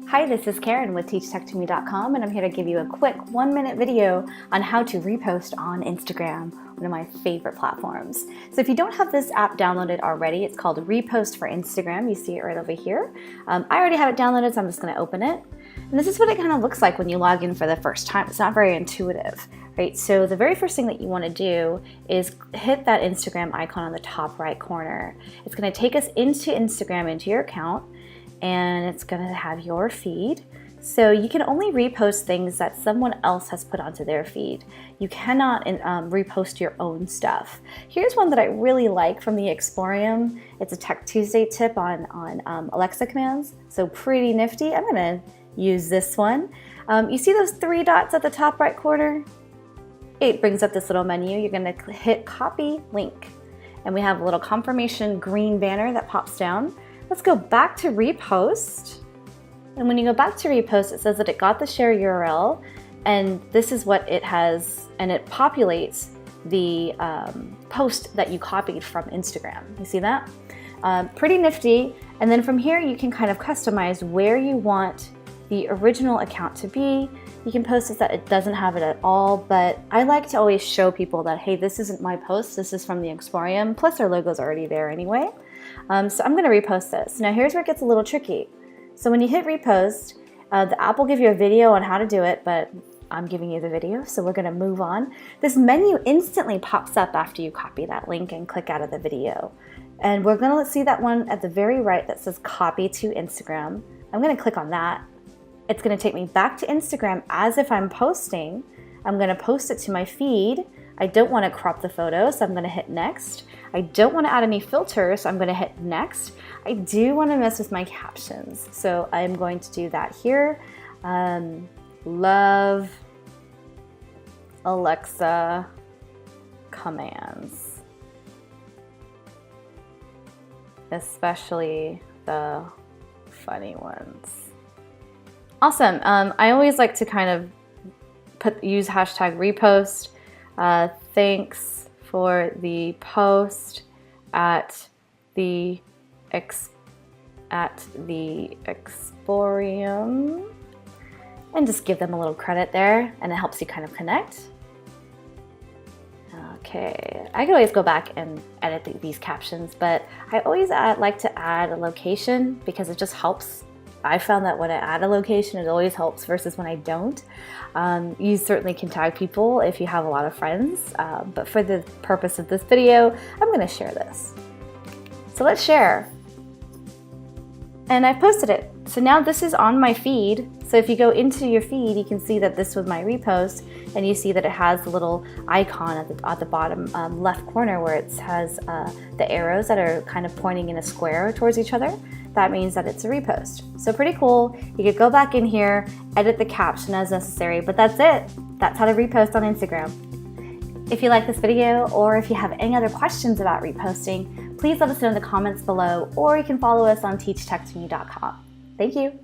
Hi, this is Karen with TeachTechToMe.com, and I'm here to give you a quick 1-minute video on how to repost on Instagram, one of my favorite platforms. So if you don't have this app downloaded already, it's called Repost for Instagram. You see it right over here. I already have it downloaded, so I'm just going to open it. And this is what it kind of looks like when you log in for the first time. It's not very intuitive, right? So the very first thing that you want to do is hit that Instagram icon on the top right corner. It's going to take us into Instagram, into your account, and it's going to have your feed. So you can only repost things that someone else has put onto their feed. You cannot repost your own stuff. Here's one that I really like from the Explorium. It's a Tech Tuesday tip on Alexa commands. So pretty nifty. I'm going to use this one. You see those 3 dots at the top right corner? It brings up this little menu. You're going to hit copy link. And we have a little confirmation green banner that pops down. Let's go back to Repost. And when you go back to Repost, it says that it got the share URL, and this is what it has, and it populates the post that you copied from Instagram. You see that? Pretty nifty. And then from here, you can kind of customize where you want the original account to be. You can post it that it doesn't have it at all, but I like to always show people that, hey, this isn't my post, this is from the Explorium, plus our logo's already there anyway. So I'm gonna repost this. Now here's where it gets a little tricky. So when you hit repost, the app will give you a video on how to do it, but I'm giving you the video, so we're gonna move on. This menu instantly pops up after you copy that link and click out of the video. And we're gonna see that one at the very right that says copy to Instagram. I'm gonna click on that. It's gonna take me back to Instagram as if I'm posting. I'm gonna post it to my feed. I don't wanna crop the photo, so I'm gonna hit next. I don't wanna add any filters, so I'm gonna hit next. I do wanna mess with my captions, so I'm going to do that here. Love Alexa commands, especially the funny ones. Awesome. I always like to kind of use hashtag repost. Thanks for the post at the Explorium, and just give them a little credit there, and it helps you kind of connect. Okay, I can always go back and edit these captions, but I always like to add a location because it just helps. I found that when I add a location, it always helps versus when I don't. You certainly can tag people if you have a lot of friends, but for the purpose of this video, I'm gonna share this. So let's share. And I've posted it. So now this is on my feed. So if you go into your feed, you can see that this was my repost, and you see that it has the little icon at the bottom left corner where it has the arrows that are kind of pointing in a square towards each other. That means that it's a repost. So pretty cool. You could go back in here, edit the caption as necessary, but that's it. That's how to repost on Instagram. If you like this video, or if you have any other questions about reposting, please let us know in the comments below, or you can follow us on TeachTechToMe.com. Thank you.